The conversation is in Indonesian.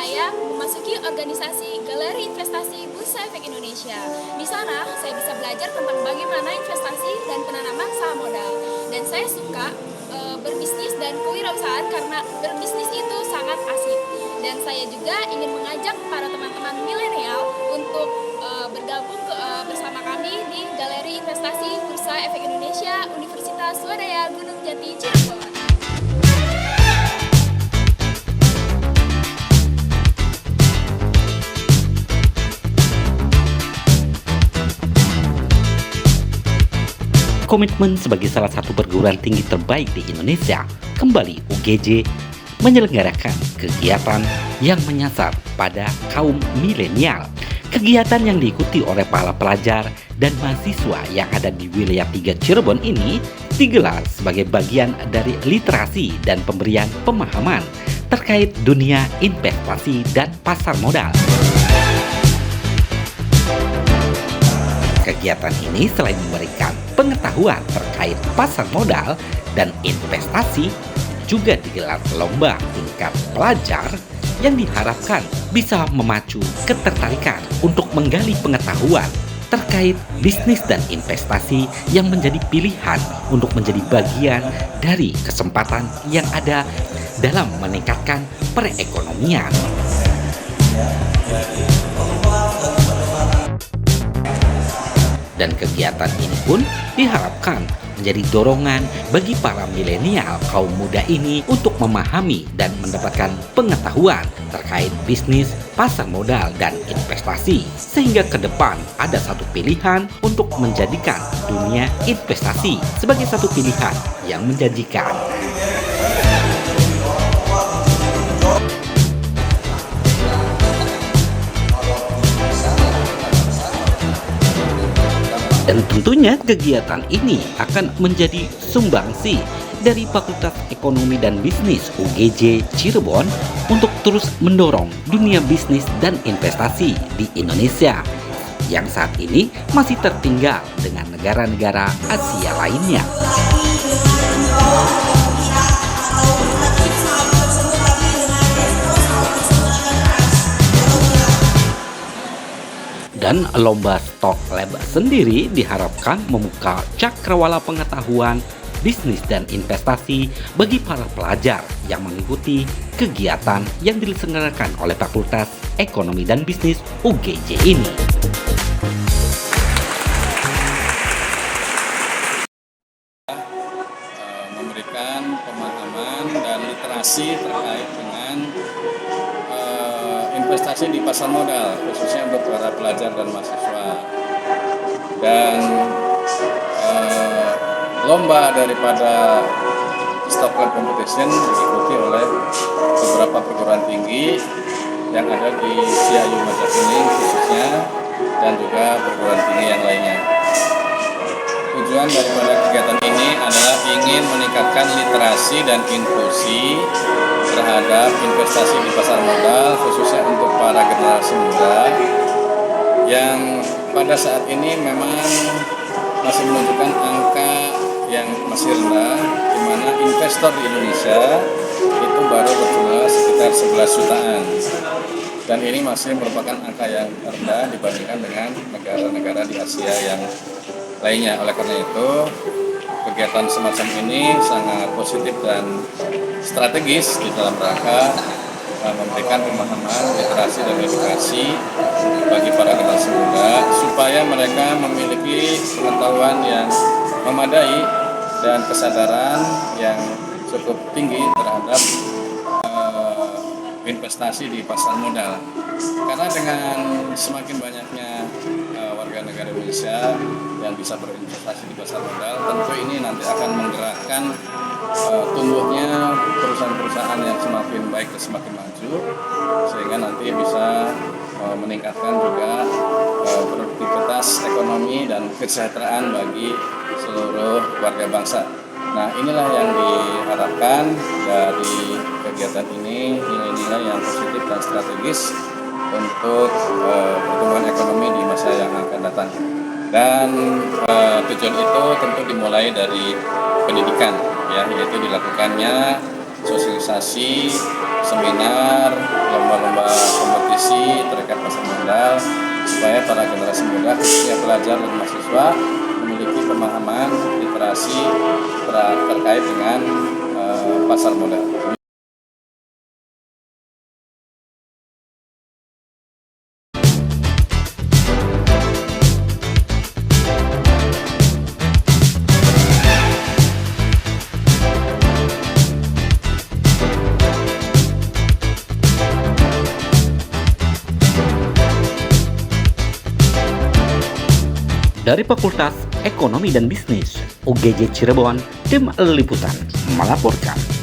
saya memasuki organisasi Galeri Investasi Bursa Efek Indonesia. Di sana, saya bisa belajar tentang bagaimana investasi dan penanaman saham modal. Dan saya suka berbisnis dan kewirausahaan karena berbisnis itu sangat asik. Dan saya juga ingin mengajak para teman-teman milenial untuk bergabung bersama kami di Galeri Investasi Bursa Efek Indonesia Universitas Swadaya Gunung Jati Cirebon. Komitmen sebagai salah satu perguruan tinggi terbaik di Indonesia, kembali UGJ menyelenggarakan kegiatan yang menyasar pada kaum milenial. Kegiatan yang diikuti oleh para pelajar dan mahasiswa yang ada di wilayah 3 Cirebon ini digelar sebagai bagian dari literasi dan pemberian pemahaman terkait dunia investasi dan pasar modal. Kegiatan ini selain memberikan pengetahuan terkait pasar modal dan investasi, juga digelar lomba tingkat pelajar yang diharapkan bisa memacu ketertarikan untuk menggali pengetahuan terkait bisnis dan investasi yang menjadi pilihan untuk menjadi bagian dari kesempatan yang ada dalam meningkatkan perekonomian. Dan kegiatan ini pun diharapkan menjadi dorongan bagi para milenial kaum muda ini untuk memahami dan mendapatkan pengetahuan terkait bisnis, pasar modal, dan investasi. Sehingga ke depan ada satu pilihan untuk menjadikan dunia investasi sebagai satu pilihan yang menjanjikan. Dan tentunya kegiatan ini akan menjadi sumbangsi dari Fakultas Ekonomi dan Bisnis UGJ Cirebon untuk terus mendorong dunia bisnis dan investasi di Indonesia yang saat ini masih tertinggal dengan negara-negara Asia lainnya. Dan lomba Stock Lab sendiri diharapkan membuka cakrawala pengetahuan, bisnis dan investasi bagi para pelajar yang mengikuti kegiatan yang diselenggarakan oleh Fakultas Ekonomi dan Bisnis UGJ ini. Memberikan pemahaman dan literasi terkait dengan investasi di pasar modal, khususnya untuk para pelajar dan mahasiswa. Dan lomba daripada Stock Lab Competition diikuti oleh beberapa perguruan tinggi yang ada di CIU Majakuning khususnya, dan juga perguruan tinggi yang lainnya. Tujuan daripada kegiatan ini adalah ingin meningkatkan literasi dan inklusi terhadap investasi di pasar modal, khususnya untuk para generasi muda yang pada saat ini memang masih menunjukkan angka yang masih rendah, di mana investor di Indonesia itu baru berjumlah sekitar 11 jutaan. Dan ini masih merupakan angka yang rendah dibandingkan dengan negara-negara di Asia yang lainnya. Oleh karena itu, kegiatan semacam ini sangat positif dan strategis di dalam rangka memberikan pemahaman, literasi dan edukasi bagi para generasi muda supaya mereka memiliki pengetahuan yang memadai dan kesadaran yang cukup tinggi terhadap investasi di pasar modal. Karena dengan semakin banyaknya warga negara Indonesia yang bisa berinvestasi di pasar modal, tentu ini nanti akan menggerakkan tumbuhnya perusahaan-perusahaan yang semakin baik dan semakin maju, sehingga nanti bisa meningkatkan juga produktivitas ekonomi dan kesejahteraan bagi seluruh warga bangsa. Nah, inilah yang diharapkan dari kegiatan ini, nilai-nilai yang positif dan strategis untuk pertumbuhan ekonomi di masa yang akan datang. Dan tujuan itu tentu dimulai dari pendidikan, ya, yaitu dilakukannya sosialisasi, seminar, lomba-lomba kompetisi terkait pasar modal supaya para generasi muda khususnya pelajar dan mahasiswa memiliki pemahaman literasi terkait dengan pasar modal. Dari Fakultas Ekonomi dan Bisnis UGJ Cirebon, tim liputan melaporkan.